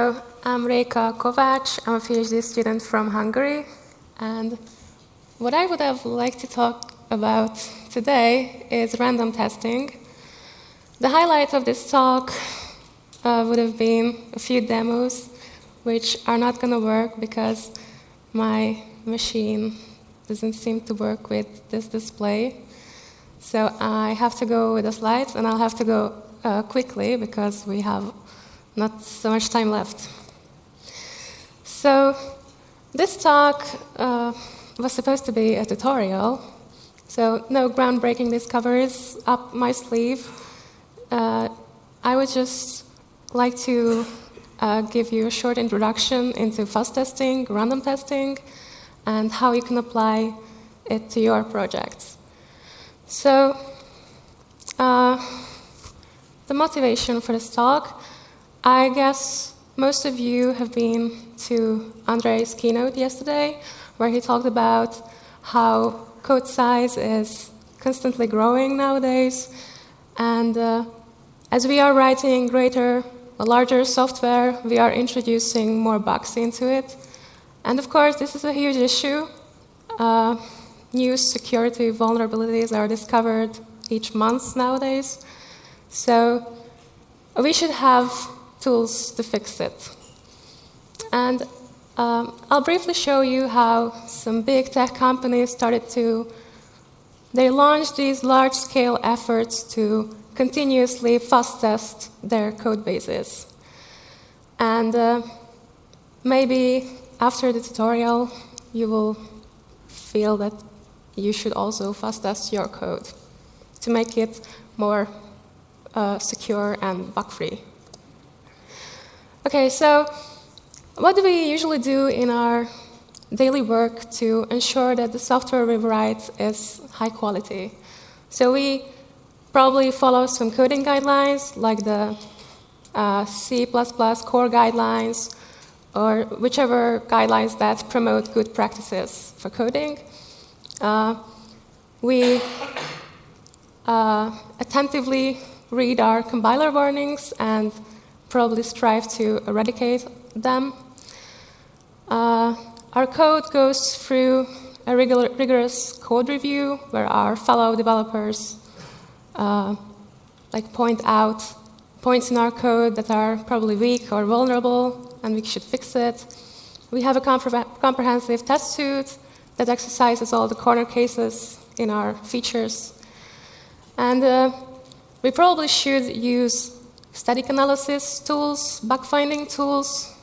I'm Réka Kovács. I'm a PhD student from Hungary. And what I would have liked to talk about today is random testing. The highlight of this talk would have been a few demos, which are not going to work because my machine doesn't seem to work with this display. So I have to go with the slides, and I'll have to go quickly because we have not so much time left. So this talk was supposed to be a tutorial, so no groundbreaking discoveries up my sleeve. I would just like to give you a short introduction into fuzz testing, random testing, and how you can apply it to your projects. So the motivation for this talk, I guess most of you have been to Andrei's keynote yesterday, where he talked about how code size is constantly growing nowadays. And as we are writing larger software, we are introducing more bugs into it. And of course, this is a huge issue. New security vulnerabilities are discovered each month nowadays. So we should have tools to fix it. And I'll briefly show you how some big tech companies they launched these large-scale efforts to continuously fuzz test their code bases. And maybe after the tutorial, you will feel that you should also fuzz test your code to make it more secure and bug-free. Okay, so what do we usually do in our daily work to ensure that the software we write is high quality? So we probably follow some coding guidelines, like the C++ core guidelines, or whichever guidelines that promote good practices for coding. We attentively read our compiler warnings and probably strive to eradicate them. Our code goes through a rigorous code review where our fellow developers point out points in our code that are probably weak or vulnerable, and we should fix it. We have a comprehensive test suite that exercises all the corner cases in our features. And we probably should use static analysis tools, bug-finding tools,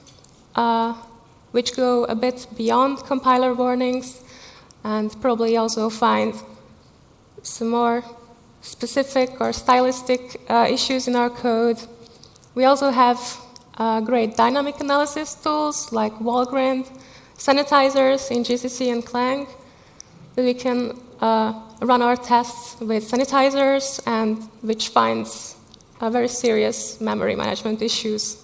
which go a bit beyond compiler warnings, and probably also find some more specific or stylistic issues in our code. We also have great dynamic analysis tools like Valgrind, sanitizers in GCC and Clang, that we can run our tests with sanitizers, and which finds very serious memory management issues.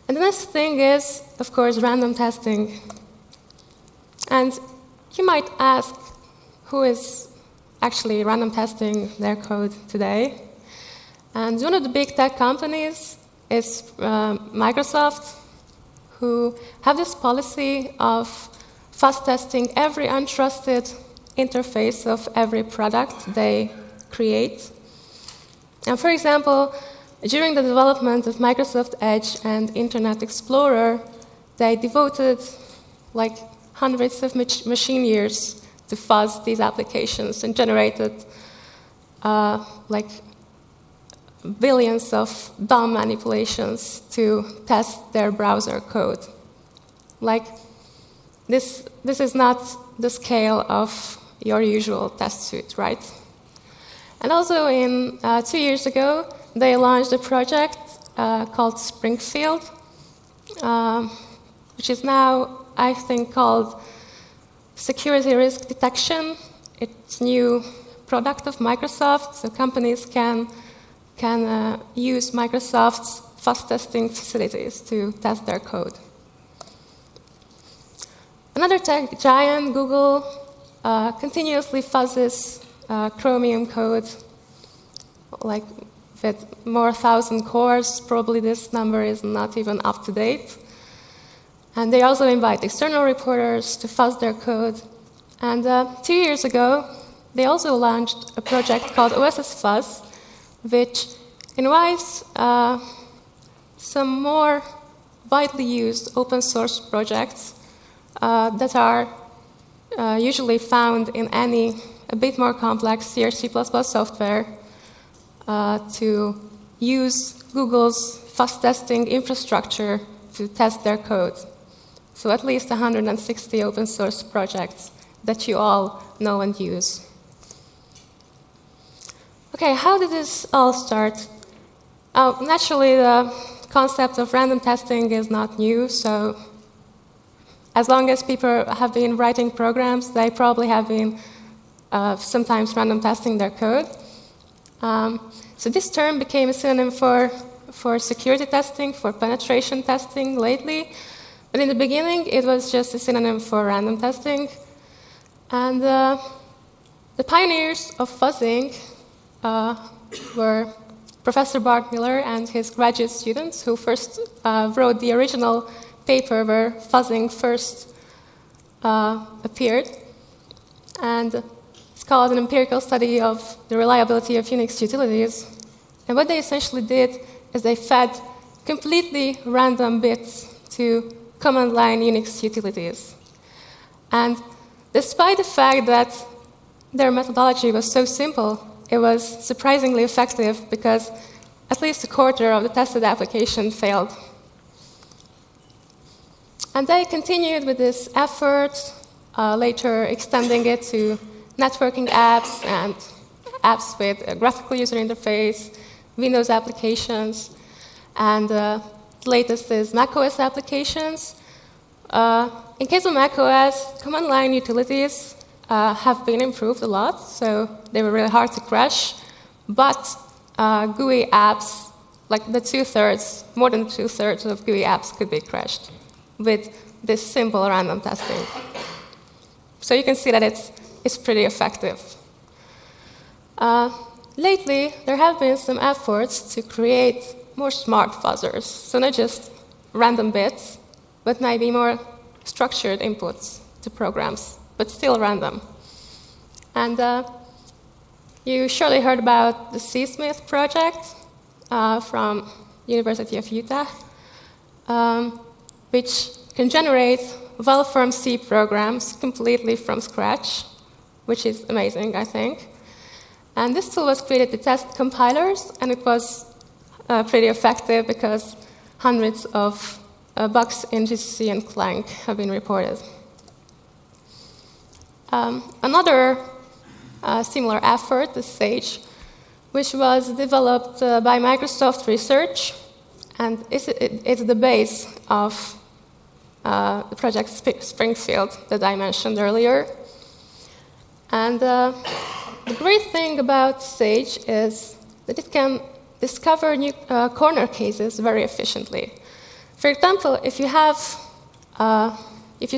And the next thing is, of course, random testing. And you might ask, who is actually random testing their code today? And one of the big tech companies is Microsoft, who have this policy of fuzz testing every untrusted interface of every product they create. And for example, during the development of Microsoft Edge and Internet Explorer, they devoted hundreds of machine years to fuzz these applications and generated billions of DOM manipulations to test their browser code. This is not the scale of your usual test suite, right? And also, 2 years ago, they launched a project called Springfield, which is now, I think, called Security Risk Detection. It's a new product of Microsoft, so companies can use Microsoft's fuzz testing facilities to test their code. Another tech giant, Google, continuously fuzzes Chromium code, with more 1,000 cores. Probably this number is not even up to date. And they also invite external reporters to fuzz their code. And 2 years ago, they also launched a project called OSS Fuzz, which invites some more widely used open source projects that are usually found in any a bit more complex C or C++ software to use Google's fuzz testing infrastructure to test their code. So at least 160 open source projects that you all know and use. Okay, how did this all start? Naturally, the concept of random testing is not new, so as long as people have been writing programs, they probably have been sometimes random testing their code. So this term became a synonym for security testing, for penetration testing lately. But in the beginning, it was just a synonym for random testing. And the pioneers of fuzzing were Professor Bart Miller and his graduate students who first wrote the original paper where fuzzing first appeared. And it's called an empirical study of the reliability of Unix utilities. And what they essentially did is they fed completely random bits to command line Unix utilities. And despite the fact that their methodology was so simple, it was surprisingly effective because at least a quarter of the tested application failed. And they continued with this effort, later extending it to networking apps and apps with a graphical user interface, Windows applications, and the latest is macOS applications. In case of macOS, command line utilities have been improved a lot, so they were really hard to crash. But GUI apps, like more than two-thirds of GUI apps could be crashed with this simple random testing. So you can see that it's pretty effective. Lately, there have been some efforts to create more smart fuzzers, so not just random bits, but maybe more structured inputs to programs, but still random. And you surely heard about the CSmith project from University of Utah, which can generate well-formed C programs completely from scratch, which is amazing, I think. And this tool was created to test compilers, and it was pretty effective because hundreds of bugs in GCC and Clang have been reported. Another similar effort is Sage, which was developed by Microsoft Research, and it's the base of the project Springfield that I mentioned earlier. And the great thing about Sage is that it can discover new corner cases very efficiently. For example, if you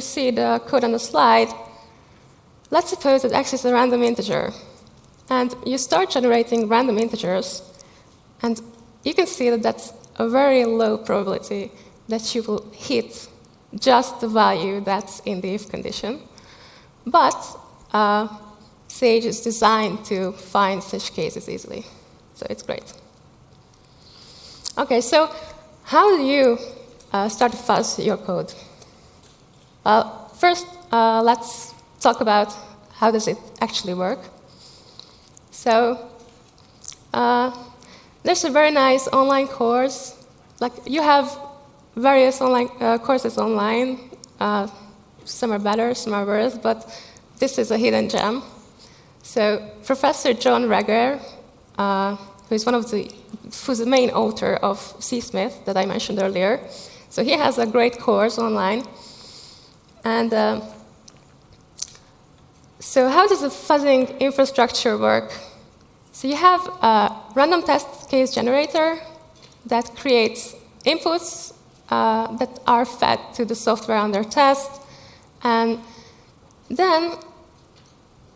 see the code on the slide, let's suppose that x is a random integer, and you start generating random integers, and you can see that that's a very low probability that you will hit just the value that's in the if condition. But Sage is designed to find such cases easily, so it's great. Okay, so how do you start to fuzz your code? Well, first, let's talk about how does it actually work. So there's a very nice online course. Like, you have various online courses online. Some are better, some are worse, but this is a hidden gem. So Professor John Reger, who's the main author of CSmith that I mentioned earlier, so he has a great course online. And so how does the fuzzing infrastructure work? So you have a random test case generator that creates inputs that are fed to the software under test, and then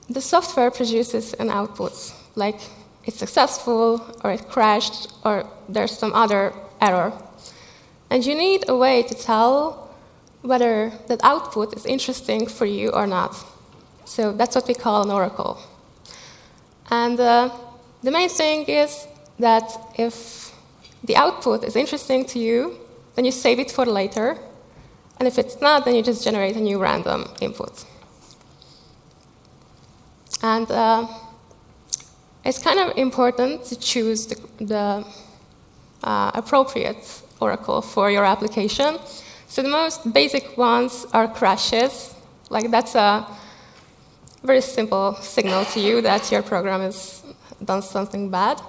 the software produces an output, like it's successful, or it crashed, or there's some other error. And you need a way to tell whether that output is interesting for you or not. So that's what we call an oracle. And the main thing is that if the output is interesting to you, then you save it for later. And if it's not, then you just generate a new random input. And it's kind of important to choose the appropriate oracle for your application. So the most basic ones are crashes. Like that's a very simple signal to you that your program has done something bad.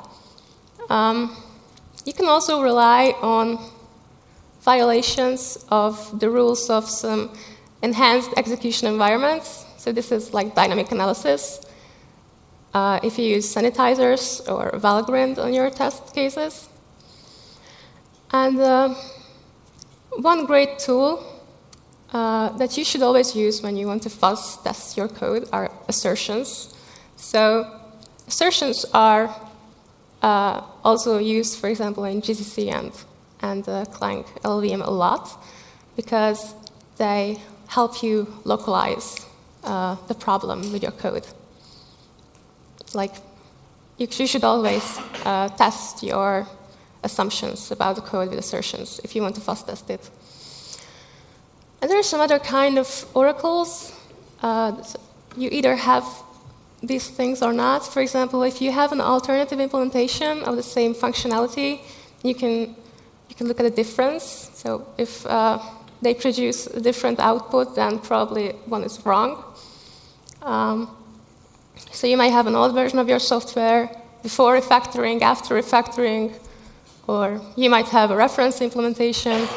You can also rely on violations of the rules of some enhanced execution environments. So this is like dynamic analysis. If you use sanitizers or Valgrind on your test cases. And one great tool that you should always use when you want to fuzz test your code are assertions. So assertions are also used, for example, in GCC and Clang LLVM a lot, because they help you localize the problem with your code. Like, you should always test your assumptions about the code with assertions if you want to fuzz test it. And there are some other kind of oracles. You either have these things or not. For example, if you have an alternative implementation of the same functionality, you can look at the difference. So if they produce a different output, then probably one is wrong. So you might have an old version of your software before refactoring, after refactoring, or you might have a reference implementation.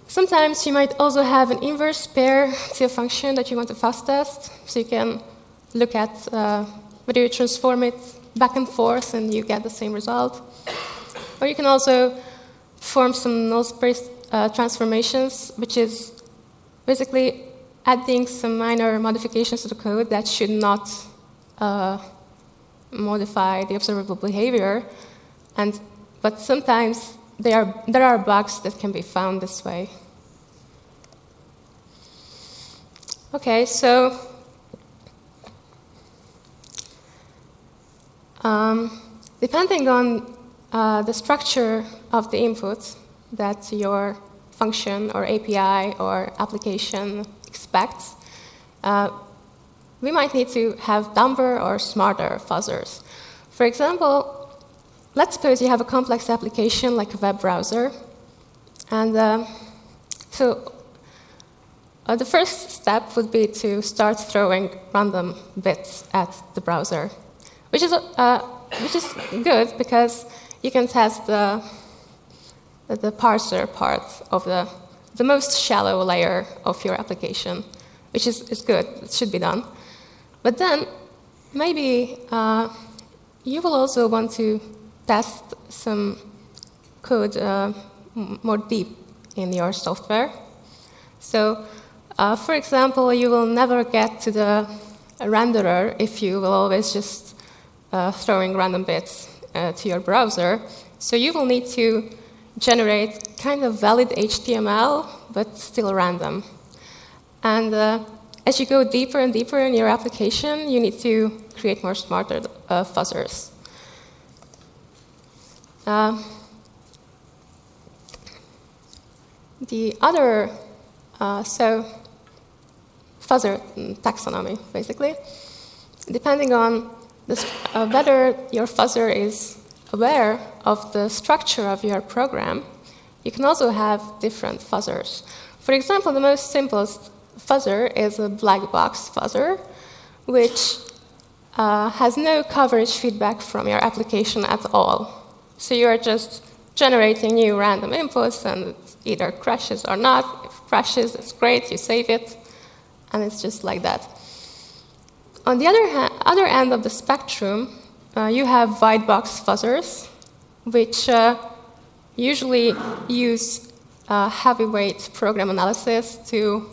Sometimes you might also have an inverse pair to a function that you want to fuzz test, so you can look at whether you transform it back and forth and you get the same result. Or you can also perform some Nullspace transformations, which is basically adding some minor modifications to the code that should not modify the observable behavior. But sometimes there are bugs that can be found this way. Okay, so depending on the structure of the input that your function or API or application expects, we might need to have dumber or smarter fuzzers. For example, let's suppose you have a complex application like a web browser. And the first step would be to start throwing random bits at the browser, which is good because you can test the parser part of the most shallow layer of your application, which is good. It should be done. But then maybe you will also want to test some code more deep in your software. So, for example, you will never get to the renderer if you will always just throwing random bits to your browser. So you will need to generate kind of valid HTML, but still random. And as you go deeper and deeper in your application, you need to create more smarter fuzzers. The other, so Fuzzer Taxonomy, basically. Depending on whether your fuzzer is aware of the structure of your program, you can also have different fuzzers. For example, the most simplest fuzzer is a black box fuzzer, which has no coverage feedback from your application at all. So you are just generating new random inputs, and it either crashes or not. If it crashes, it's great, you save it, and it's just like that. On the other end of the spectrum, you have white box fuzzers, which usually use heavyweight program analysis to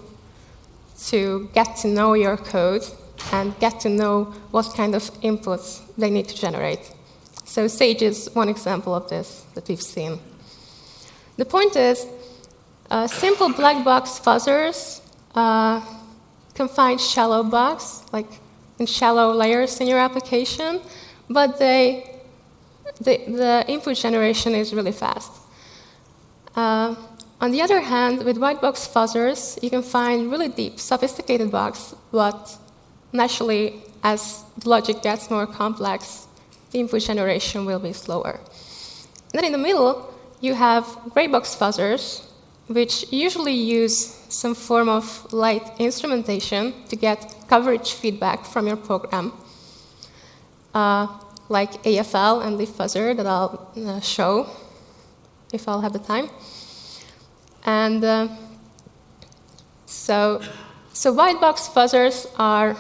get to know your code and get to know what kind of inputs they need to generate. So Sage is one example of this that we've seen. The point is, simple black box fuzzers can find shallow bugs, like in shallow layers in your application, but the input generation is really fast. On the other hand, with white box fuzzers, you can find really deep, sophisticated bugs, but naturally, as the logic gets more complex, the input generation will be slower. And then in the middle, you have gray box fuzzers, which usually use some form of light instrumentation to get coverage feedback from your program, like AFL and Lipbuzzer that I'll show if I'll have the time. And so white box fuzzers are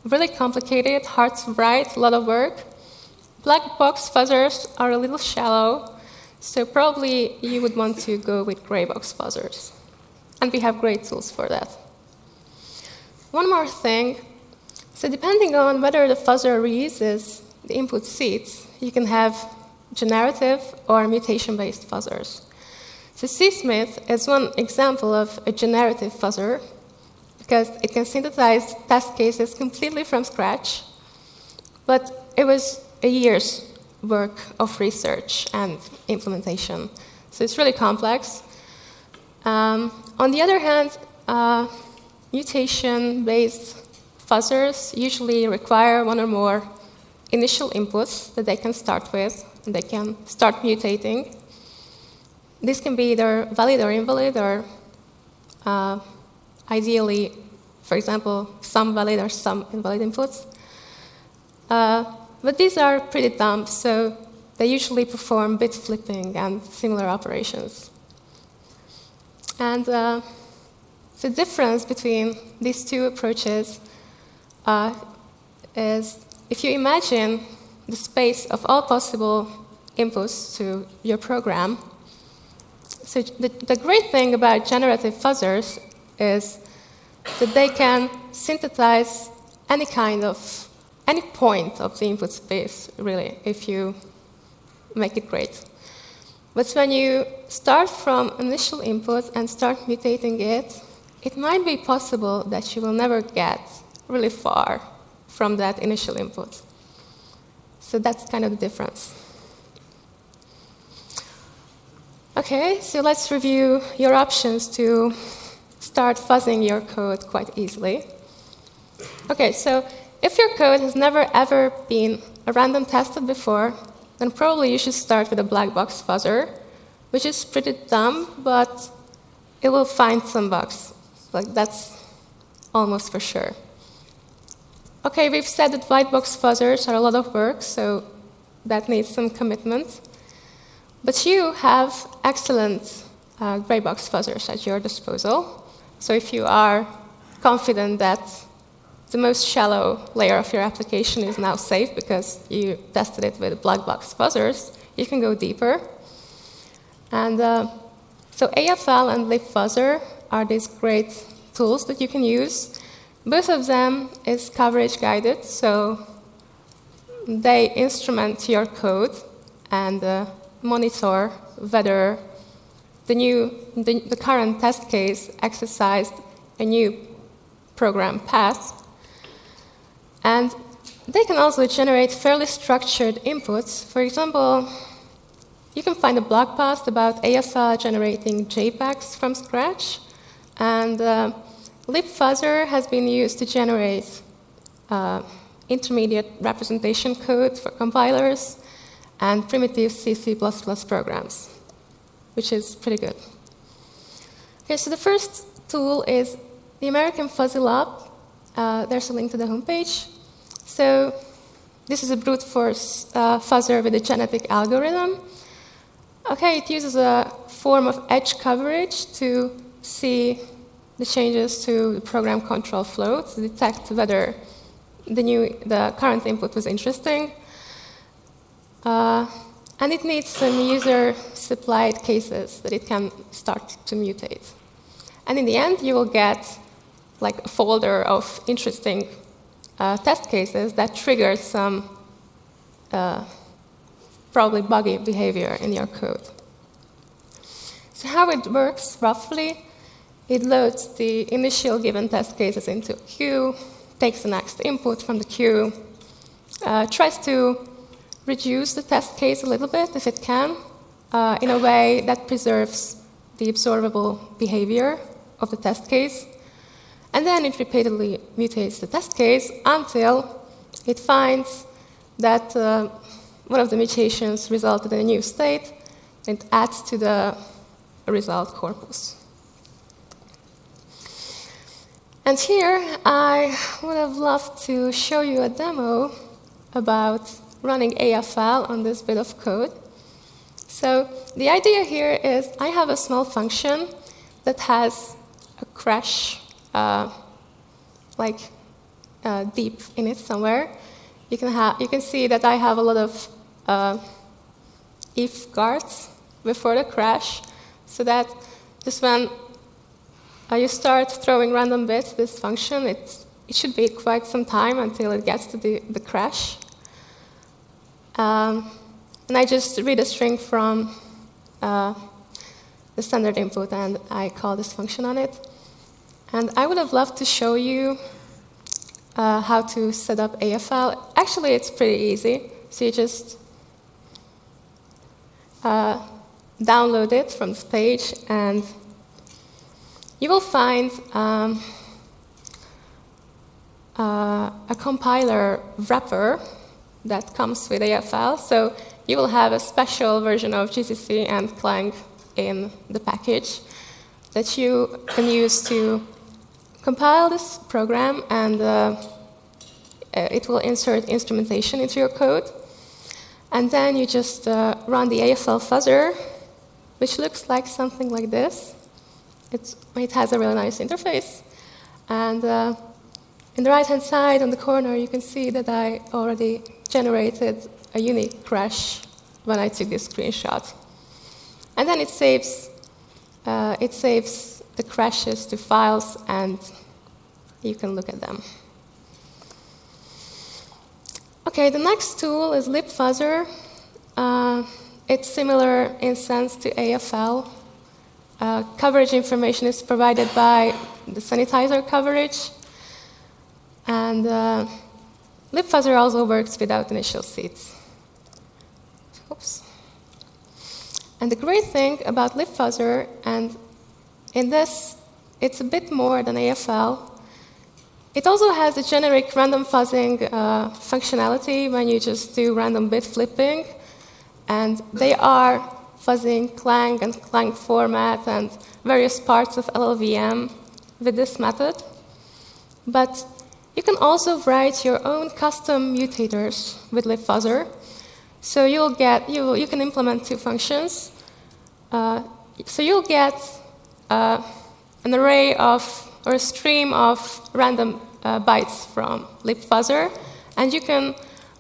really complicated, hard to write, a lot of work. Black box fuzzers are a little shallow, so probably you would want to go with gray box fuzzers. And we have great tools for that. One more thing. So depending on whether the fuzzer reuses the input seeds, you can have generative or mutation-based fuzzers. So CSmith is one example of a generative fuzzer because it can synthesize test cases completely from scratch, but it was a year's work of research and implementation. So it's really complex. On the other hand, mutation-based fuzzers usually require one or more initial inputs that they can start with, and they can start mutating. This can be either valid or invalid, or ideally, for example, some valid or some invalid inputs. But these are pretty dumb, so they usually perform bit flipping and similar operations. And the difference between these two approaches is if you imagine the space of all possible inputs to your program. So the great thing about generative fuzzers is that they can synthesize any point of the input space, really, if you make it great. But when you start from initial input and start mutating it, it might be possible that you will never get really far from that initial input. So that's kind of the difference. Okay, so let's review your options to start fuzzing your code quite easily. Okay, so if your code has never ever been random tested before, then probably you should start with a black box fuzzer, which is pretty dumb, but it will find some bugs. Like, that's almost for sure. Okay, we've said that white box fuzzers are a lot of work, so that needs some commitment. But you have excellent gray box fuzzers at your disposal. So if you are confident that the most shallow layer of your application is now safe because you tested it with black box fuzzers, you can go deeper. And so AFL and Lipbuzzer are these great tools that you can use. Both of them is coverage guided, so they instrument your code and monitor whether the current test case exercised a new program path. And they can also generate fairly structured inputs. For example, you can find a blog post about AFL generating JPEGs from scratch. And Lipbuzzer has been used to generate intermediate representation code for compilers and primitive C++ programs, which is pretty good. Okay, so the first tool is the American Fuzzy Lab. There's a link to the homepage. So this is a brute force fuzzer with a genetic algorithm. Okay, it uses a form of edge coverage to see the changes to the program control flow to detect whether the current input was interesting. And it needs some user-supplied cases that it can start to mutate. And in the end, you will get like a folder of interesting test cases that trigger some probably buggy behavior in your code. So how it works, roughly, it loads the initial given test cases into a queue, takes the next input from the queue, tries to reduce the test case a little bit, if it can, in a way that preserves the observable behavior of the test case. And then it repeatedly mutates the test case until it finds that one of the mutations resulted in a new state, and it adds to the result corpus. And here, I would have loved to show you a demo about running AFL on this bit of code. So the idea here is I have a small function that has a crash deep in it somewhere. You can see that I have a lot of if guards before the crash, so that just when you start throwing random bits, this function, it should be quite some time until it gets to the crash. And I just read a string from the standard input, and I call this function on it. And I would have loved to show you how to set up AFL. Actually, it's pretty easy. So you just download it from this page, and you will find a compiler wrapper that comes with AFL. So you will have a special version of GCC and Clang in the package that you can use to compile this program, and it will insert instrumentation into your code. And then you just run the AFL fuzzer, which looks like something like this. It has a really nice interface. And in the right-hand side on the corner, you can see that I already generated a unique crash when I took this screenshot. And then it saves the crashes to files, and you can look at them. Okay, the next tool is Lipbuzzer. It's similar in sense to AFL. Coverage information is provided by the sanitizer coverage. And Lipbuzzer also works without initial seeds. Oops. And the great thing about Lipbuzzer, and in this, it's a bit more than AFL. It also has a generic random fuzzing functionality when you just do random bit flipping. And they are fuzzing Clang and Clang format and various parts of LLVM with this method. But you can also write your own custom mutators with Lipbuzzer. So you can implement two functions. So you'll get an array of, or a stream of random bytes from Lipbuzzer, and you can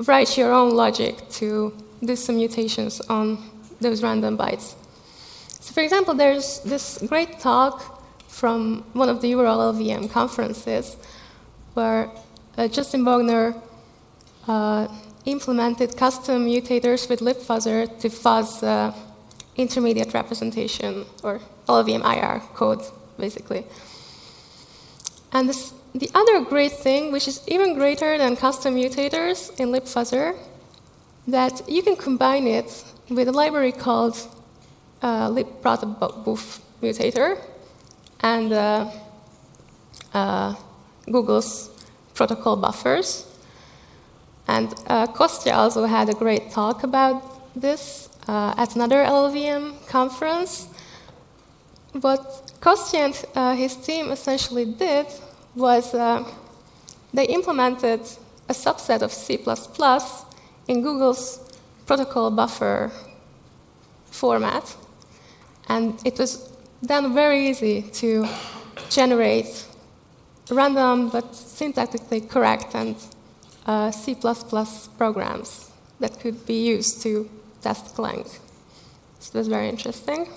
write your own logic to do some mutations on those random bytes. So for example, there's this great talk from one of the Euro LLVM conferences where Justin Bogner implemented custom mutators with Lipbuzzer to fuzz intermediate representation, or LLVM IR code, basically. And the other great thing, which is even greater than custom mutators in Lipbuzzer, that you can combine it with a library called libprotobuf mutator and Google's protocol buffers. And Kostya also had a great talk about this at another LLVM conference. What Kostya and his team essentially did was they implemented a subset of C++ in Google's protocol buffer format. And it was then very easy to generate random but syntactically correct and C++ programs that could be used to test Clang. So it was very interesting.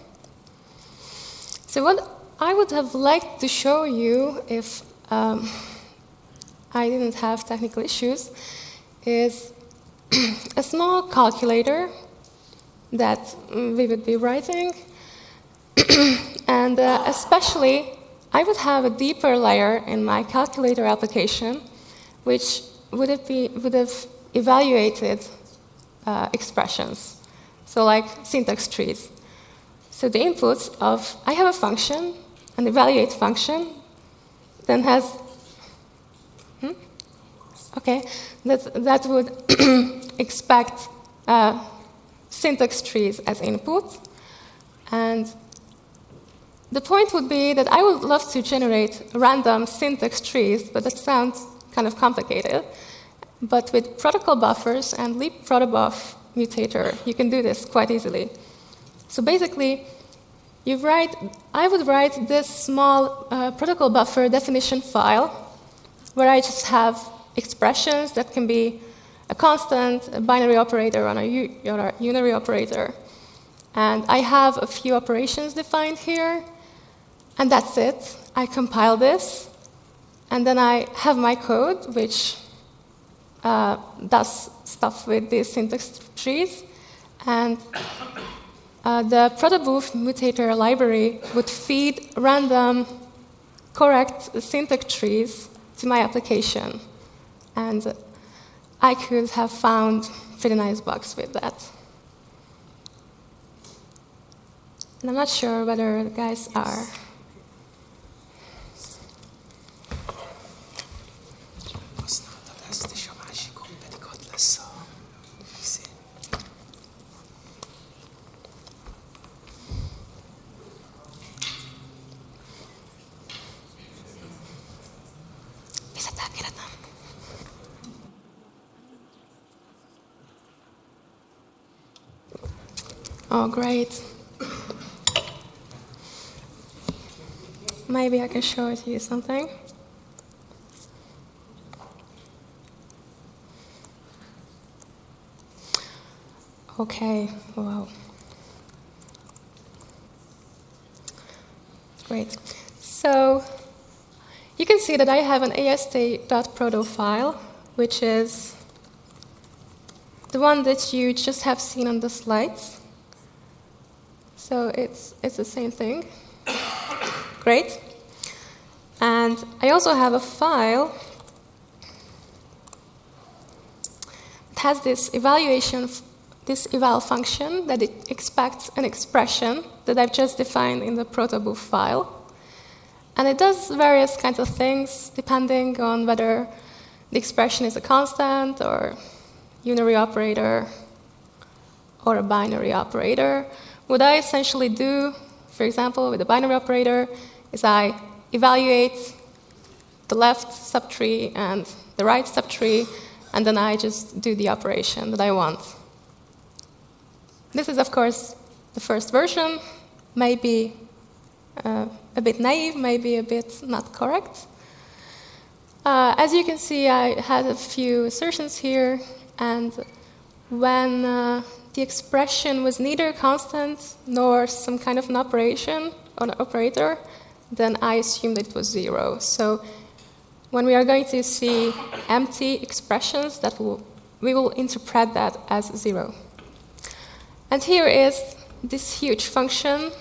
So what I would have liked to show you if I didn't have technical issues, is a small calculator that we would be writing. And especially, I would have a deeper layer in my calculator application, which would have evaluated expressions, so like syntax trees. So the inputs of, I have a function, an evaluate function, then has, okay, that would expect syntax trees as input. And the point would be that I would love to generate random syntax trees, but that sounds kind of complicated. But with protocol buffers and libprotobuf mutator, you can do this quite easily. So basically, I would write this small protocol buffer definition file where I just have expressions that can be a constant, a binary operator, or a unary operator. And I have a few operations defined here, and that's it. I compile this, and then I have my code, which does stuff with these syntax trees. And the protobuf mutator library would feed random correct syntax trees to my application. And I could have found pretty nice bugs with that. And I'm not sure whether the guys are. Oh, great. Maybe I can show it to you something. Okay, wow. Great. So you can see that I have an ast.proto file, which is the one that you just have seen on the slides. So it's the same thing. Great. And I also have a file that has this eval function that it expects an expression that I've just defined in the protobuf file. And it does various kinds of things depending on whether the expression is a constant or unary operator or a binary operator. What I essentially do, for example, with the binary operator, is I evaluate the left subtree and the right subtree, and then I just do the operation that I want. This is, of course, the first version, maybe a bit naive, maybe a bit not correct. As you can see, I had a few assertions here, and when the expression was neither constant nor some kind of an operation or an operator, then I assumed it was 0. So when we are going to see empty expressions, we will interpret that as 0. And here is this huge function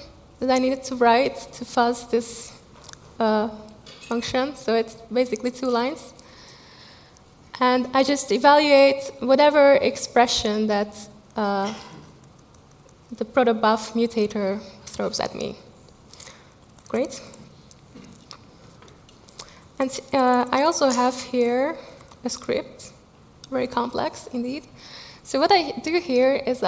that I needed to write to fuzz this function. So it's basically 2 lines. And I just evaluate whatever expression that the protobuf mutator throws at me. Great. And I also have here a script, very complex indeed. So what I do here is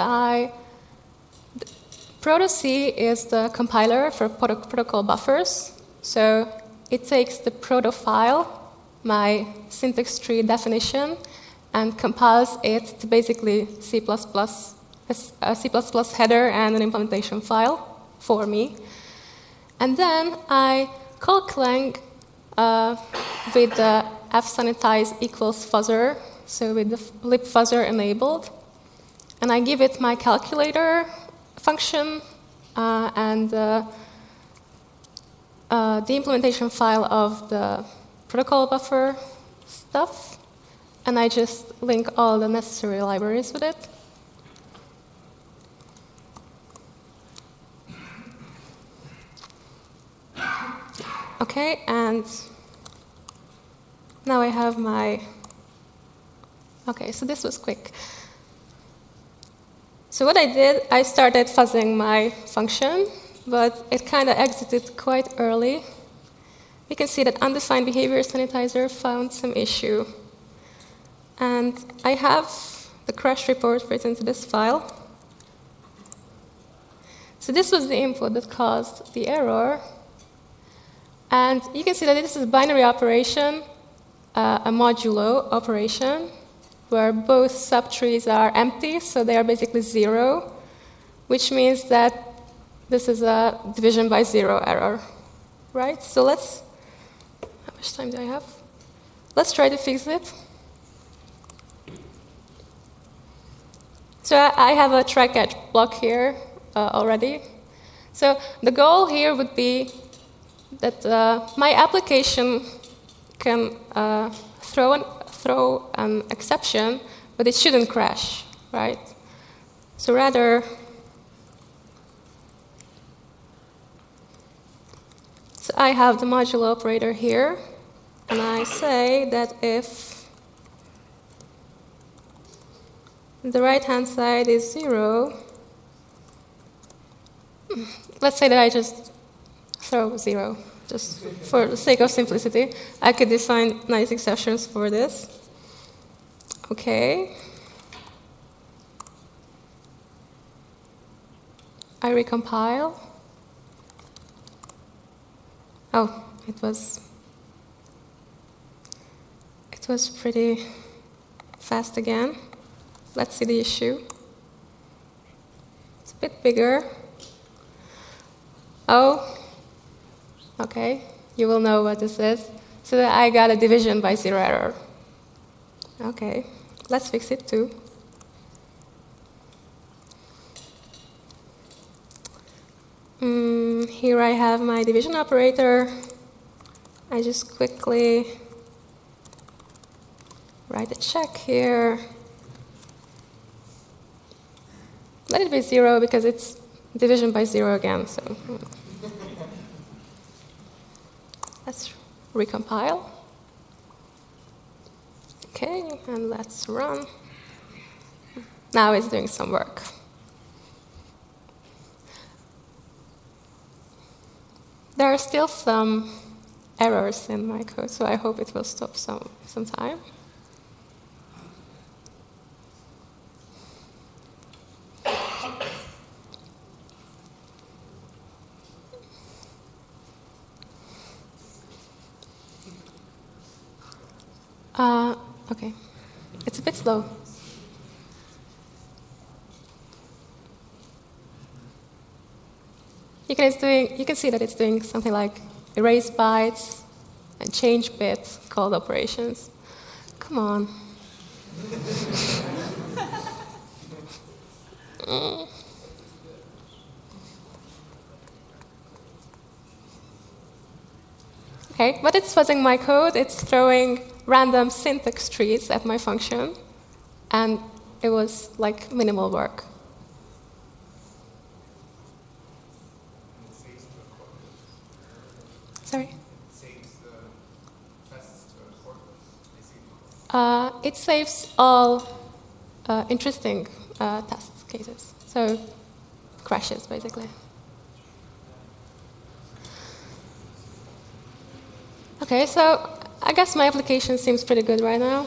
Proto-C is the compiler for protocol buffers. So it takes the proto file, my syntax tree definition, and compiles it to basically C++, a C++ header and an implementation file for me. And then I call clang with the fsanitize equals fuzzer, so with the Lipbuzzer enabled. And I give it my calculator function and the implementation file of the protocol buffer stuff, and I just link all the necessary libraries with it. Okay, and now I have my... Okay, so this was quick. So what I did, I started fuzzing my function, but it kind of exited quite early. We can see that undefined behavior sanitizer found some issue. And I have the crash report written to this file. So this was the input that caused the error. And you can see that this is a binary operation, a modulo operation, where both subtrees are empty, so they are basically 0, which means that this is a division by 0 error, right? So let's, how much time do I have? Let's try to fix it. So I have a Trycatch block here already. So the goal here would be that my application can throw an exception, but it shouldn't crash, right? So rather, so I have the modulo operator here, and I say that if the right-hand side is 0, let's say that I just throw 0, just for the sake of simplicity. I could define nice exceptions for this. Okay. I recompile. Oh, it was pretty fast again. Let's see the issue. It's a bit bigger. Oh, okay. You will know what this is. So that I got a division by 0 error. Okay, let's fix it too. Here I have my division operator. I just quickly write a check here. Let it be 0 because it's division by 0 again. So let's recompile. Okay, and let's run. Now it's doing some work. There are still some errors in my code, so I hope it will stop some time. Okay, it's a bit slow. You can see that it's doing something like erase bytes and change bits called operations. Come on. Okay, but it's fuzzing my code. It's throwing random syntax trees at my function, and it was like minimal work. Sorry? It saves all interesting test cases, so crashes basically. Okay, so I guess my application seems pretty good right now.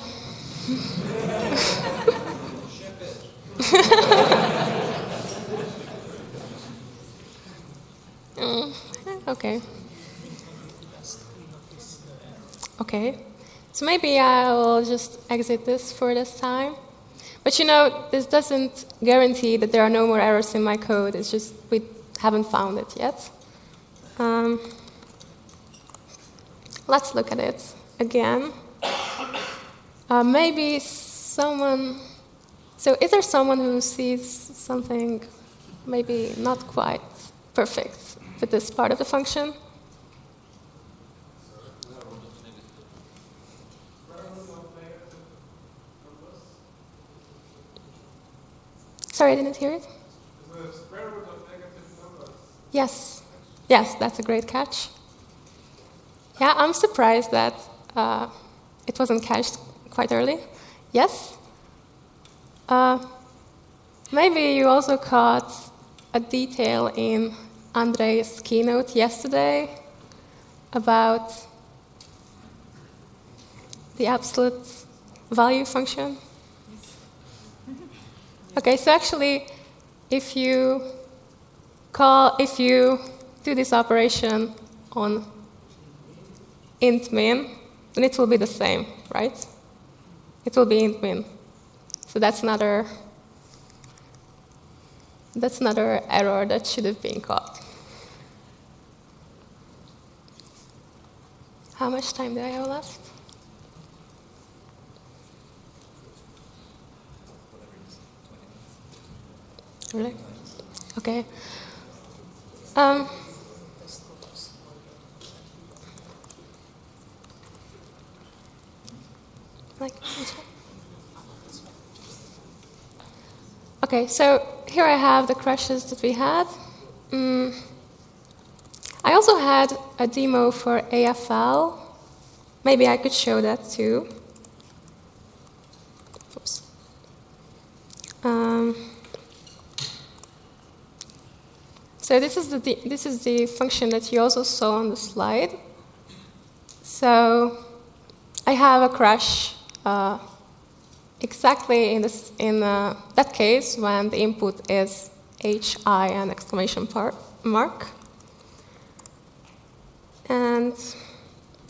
Okay. Okay. So maybe I will just exit this for this time. But you know, this doesn't guarantee that there are no more errors in my code. It's just we haven't found it yet. Let's look at it again. Maybe someone... So is there someone who sees something maybe not quite perfect with this part of the function? Sorry, I didn't hear it. The square root of negative numbers. Yes. Yes, that's a great catch. Yeah, I'm surprised that it wasn't catched quite early. Yes? Maybe you also caught a detail in Andrei's keynote yesterday about the absolute value function. Okay, so actually, if you do this operation on int min, then it will be the same, right? It will be int min. So that's another error that should have been caught. How much time do I have left? Really? Okay. Okay, so here I have the crashes that we had. I also had a demo for AFL. Maybe I could show that too. Oops. So this is the function that you also saw on the slide. So I have a crash exactly in that case when the input is HI and exclamation mark. And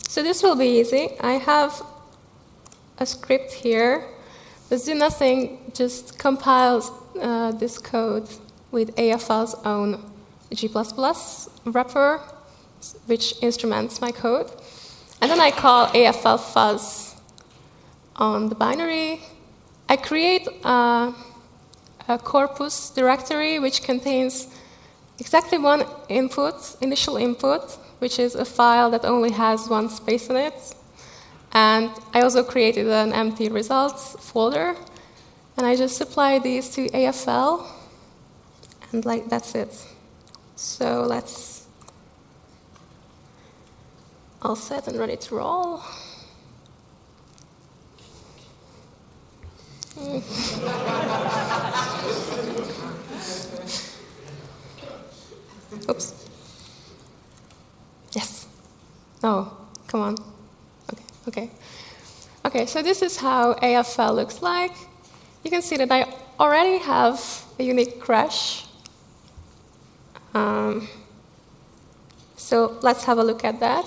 so this will be easy. I have a script here. Let's do nothing, just compiles this code with AFL's own G++ wrapper, which instruments my code. And then I call AFL fuzz on the binary. I create a corpus directory which contains exactly one initial input, which is a file that only has one space in it. And I also created an empty results folder. And I just supply these to AFL, and that's it. So let's all set and ready to roll. Oops. Yes. Oh, come on. Okay. Okay, so this is how AFL looks like. You can see that I already have a unique crash. So let's have a look at that.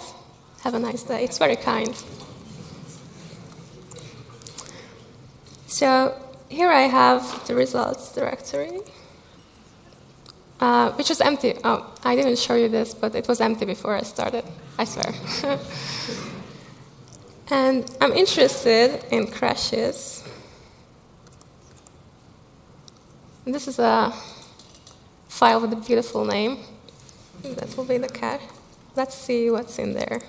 Have a nice day. It's very kind. So here I have the results directory, which was empty. Oh, I didn't show you this, but it was empty before I started, I swear. And I'm interested in crashes. And this is a file with a beautiful name. That will be the cache. Let's see what's in there.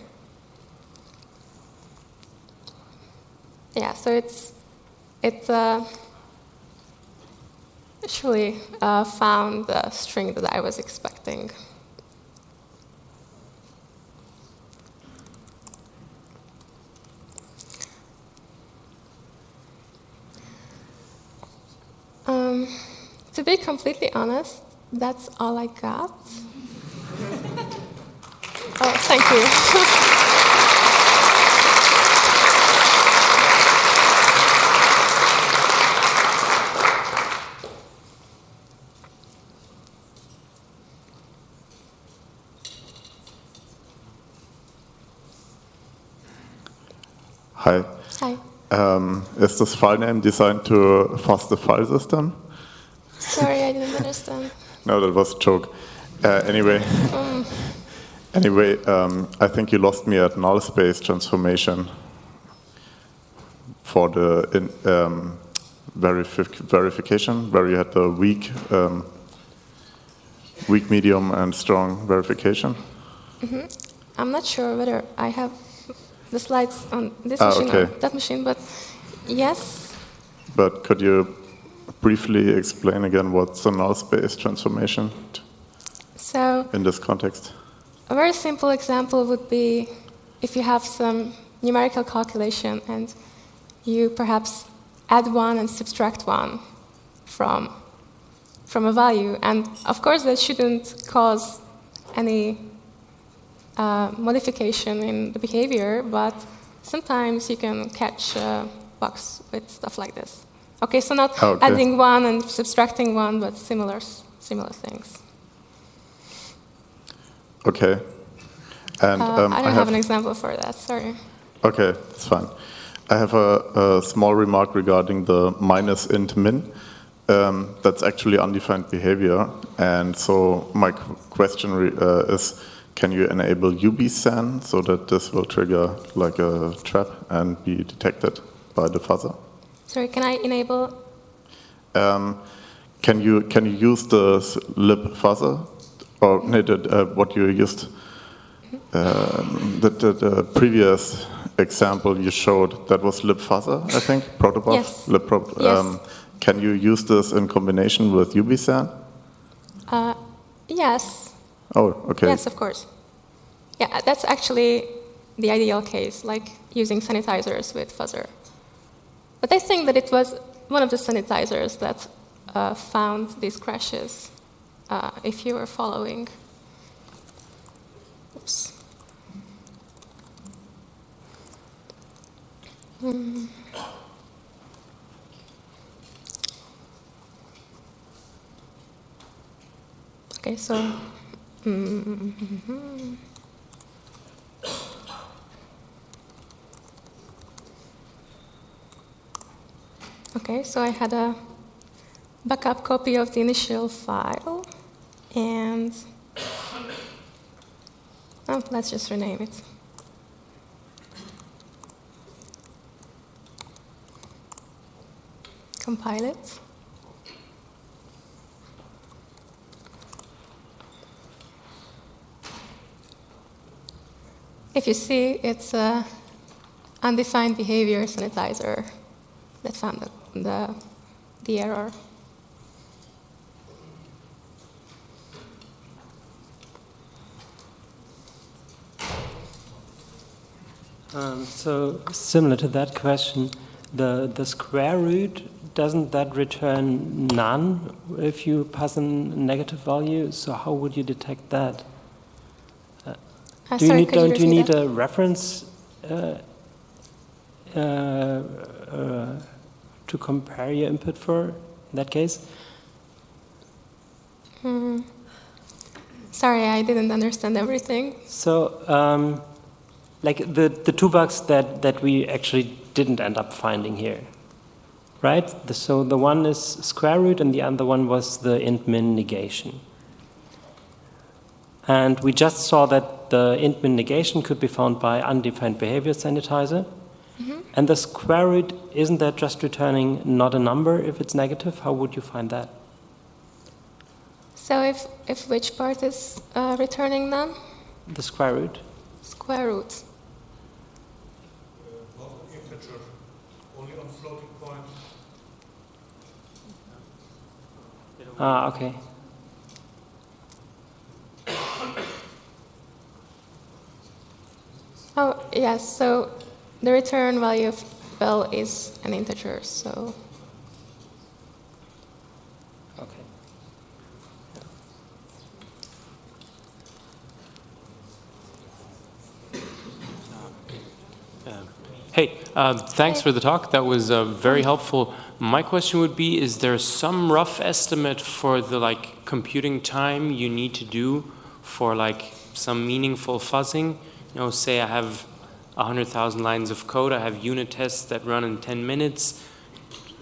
Yeah, so it actually found the string that I was expecting. To be completely honest, that's all I got. Oh, thank you. Hi. Hi. Is this file name designed to fuzz the file system? Sorry, I didn't understand. No, that was a joke. Anyway, I think you lost me at Nullspace transformation for the verification, where you had the weak, medium, and strong verification. Mm-hmm. I'm not sure whether I have the slides on this machine or that machine, but yes. But could you briefly explain again what's the Nullspace transformation So in this context? a very simple example would be if you have some numerical calculation and you perhaps add one and subtract one from a value. And of course, that shouldn't cause any modification in the behavior, but sometimes you can catch bugs with stuff like this. Okay, so not adding one and subtracting one, but similar things. Okay. And I don't have an example for that, sorry. Okay, that's fine. I have a small remark regarding the minus int min. That's actually undefined behavior. And so my question is, can you enable UBSAN so that this will trigger like a trap and be detected by the fuzzer? Sorry, can I enable? Can you use the Lipbuzzer or what you used? The previous example you showed, that was Lipbuzzer, I think, protobuf. Yes. Yes. Can you use this in combination with UBSAN? Yes. Oh, okay. Yes, of course. Yeah, that's actually the ideal case, like using sanitizers with Fuzzer. But I think that it was one of the sanitizers that found these crashes, if you were following. Oops. Okay, so okay, so I had a backup copy of the initial file, and let's just rename it. Compile it. If you see, it's an undefined behavior sanitizer that found the error. So similar to that question, the square root, doesn't that return none if you pass a negative value? So how would you detect that? Do you need a reference to compare your input for in that case? Sorry, I didn't understand everything. So, like the two bugs that we actually didn't end up finding here, right? So the one is square root and the other one was the int min negation. And we just saw that the int min negation could be found by undefined behavior sanitizer. Mm-hmm. And the square root, isn't that just returning not a number if it's negative? How would you find that? So if which part is returning none? The square root. Square root. Not an integer, only on floating point. Ah, okay. Oh, yes, so the return value of val is an integer, so. Okay. Hey, thanks for the talk. That was very helpful. My question would be, is there some rough estimate for the computing time you need to do for some meaningful fuzzing? You know, say I have 100,000 lines of code, I have unit tests that run in 10 minutes.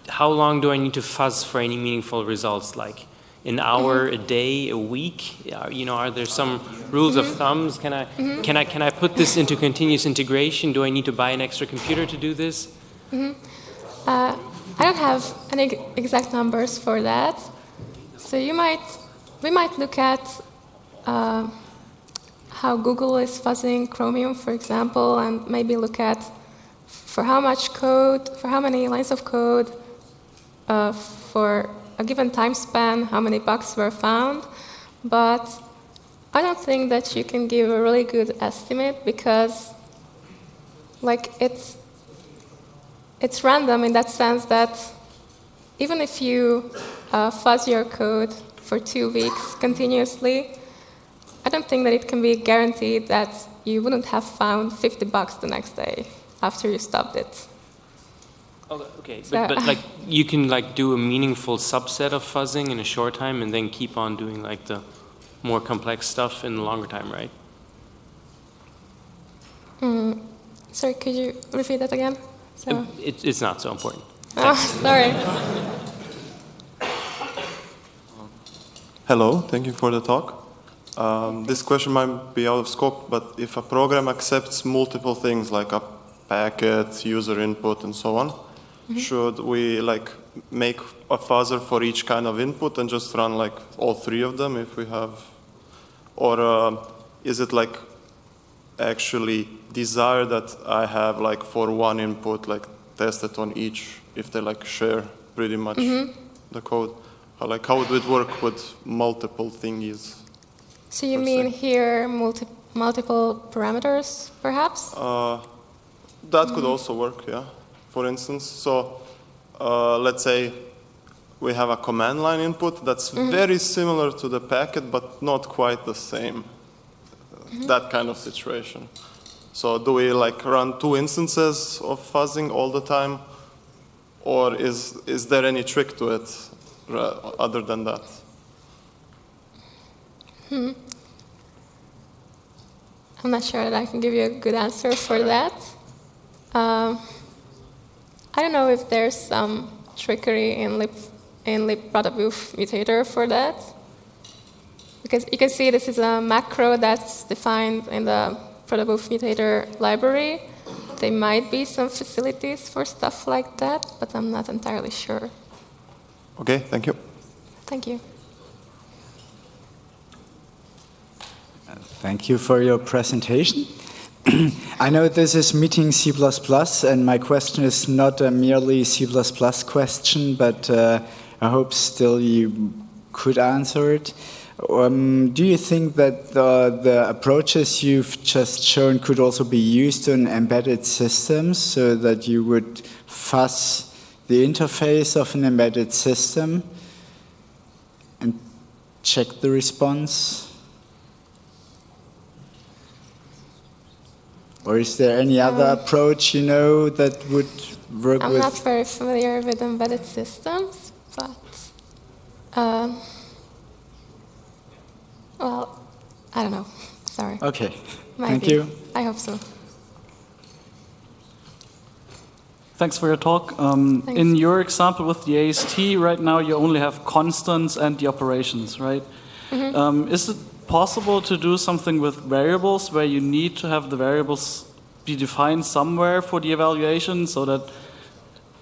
How long do I need to fuzz for any meaningful results? Like an hour, a day, a week? You know, are there some rules of thumbs? Can I put this into continuous integration? Do I need to buy an extra computer to do this? I don't have any exact numbers for that. So we might look at how Google is fuzzing Chromium, for example, and maybe look at for how much code, for how many lines of code for a given time span how many bugs were found, but I don't think that you can give a really good estimate because like it's random in that sense that even if you fuzz your code for 2 weeks continuously, I don't think that it can be guaranteed that you wouldn't have found 50 bugs the next day after you stopped it. Okay, So- but like you can like do a meaningful subset of fuzzing in a short time and then keep on doing like the more complex stuff in the longer time, right? Sorry, could you repeat that again? So, It's not so important. oh, sorry. Hello, thank you for the talk. This question might be out of scope, but if a program accepts multiple things like a packet, user input, and so on, should we like make a fuzzer for each kind of input and just run like all 3 of them if we have, or is it like actually desired that I have like for one input like test it on each if they like share pretty much the code? Like how would it work with multiple thingies? So you per mean se? here multiple parameters, perhaps? That could also work, yeah. For instance, so let's say we have a command line input that's very similar to the packet, but not quite the same. That kind of situation. So do we like run 2 instances of fuzzing all the time, or is there any trick to it other than that? I'm not sure that I can give you a good answer for that. I don't know if there's some trickery in Lipbuzzer mutator for that. Because you can see this is a macro that's defined in the Protobuf mutator library. There might be some facilities for stuff like that, but I'm not entirely sure. Okay, thank you. Thank you. Thank you for your presentation. I know this is meeting C++, and my question is not a merely C++ question, but I hope still you could answer it. Do you think that the approaches you've just shown could also be used on embedded systems so that you would fuzz the interface of an embedded system and check the response? Or is there any other approach, you know, that would work I'm with? not very familiar with embedded systems, but well, I don't know. Sorry. Okay. Might Thank be. you. I hope so. Thanks for your talk. Thanks. In your example with the AST, right now you only have constants and the operations, right? Is it possible to do something with variables where you need to have the variables be defined somewhere for the evaluation so that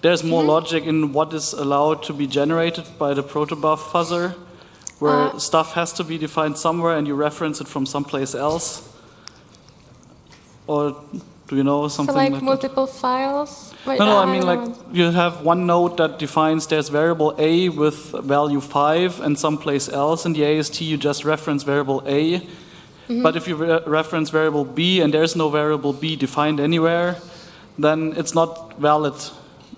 there's more logic in what is allowed to be generated by the protobuf fuzzer, where stuff has to be defined somewhere and you reference it from someplace else? Or do you know something So like that? multiple files? Wait, No, I mean don't like know. you have one node that defines there's variable A with value 5 and someplace else in the AST you just reference variable A. But if you reference variable B and there's no variable B defined anywhere, then it's not valid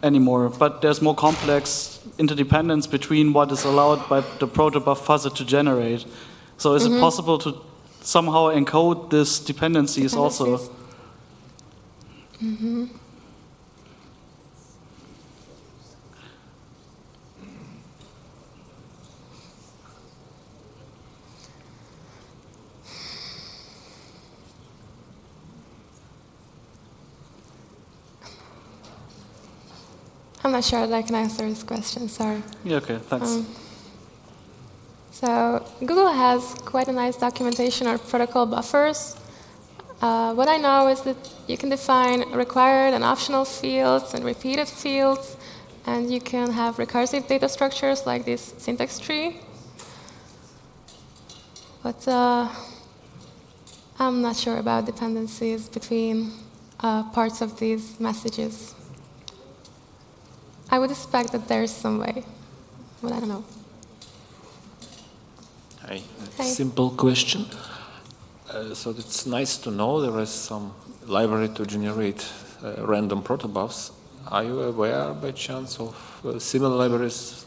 anymore. But there's more complex interdependence between what is allowed by the protobuf fuzzer to generate. So is it possible to somehow encode these dependencies also? I'm not sure that I can answer this question, sorry. Yeah, okay, thanks. So Google has quite a nice documentation on protocol buffers. What I know is that you can define required and optional fields and repeated fields, and you can have recursive data structures like this syntax tree. But I'm not sure about dependencies between parts of these messages. I would expect that there's some way, but I don't know. Hi. Hi. Simple question. So it's nice to know there is some library to generate random protobufs. Are you aware by chance of similar libraries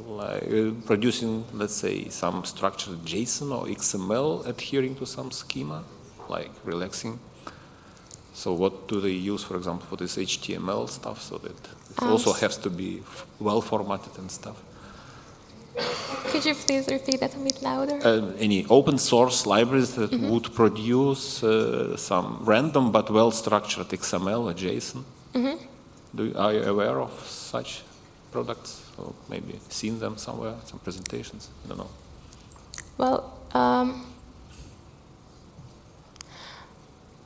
like producing, let's say, some structured JSON or XML adhering to some schema, like relaxing? So what do they use, for example, for this HTML stuff, so that it also has to be well formatted and stuff? Could you please repeat that a bit louder? Any open source libraries that would produce some random but well structured XML or JSON? Are you aware of such products, or maybe seen them somewhere, some presentations? I don't know. Well,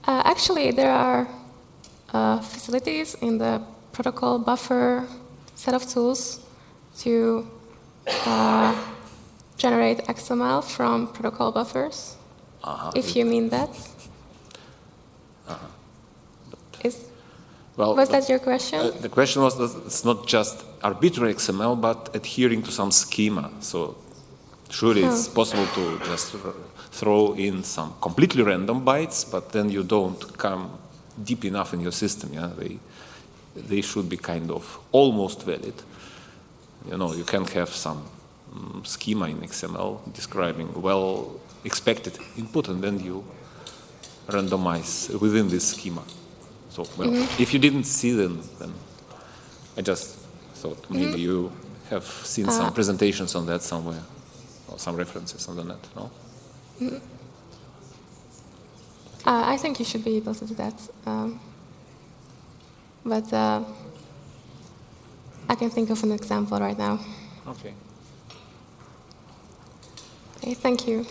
actually, there are facilities in the protocol buffer set of tools to generate XML from protocol buffers, if you mean that. Was that your question? The question was that it's not just arbitrary XML, but adhering to some schema. So surely it's possible to just throw in some completely random bytes, but then you don't come deep enough in your system. Yeah? They should be kind of almost valid. You know, you can have some schema in XML describing well expected input, and then you randomize within this schema. So, well, if you didn't see them, then I just thought maybe you have seen some presentations on that somewhere, or some references on the net, no? I think you should be able to do that. But I can think of an example right now. Okay. Okay, thank you.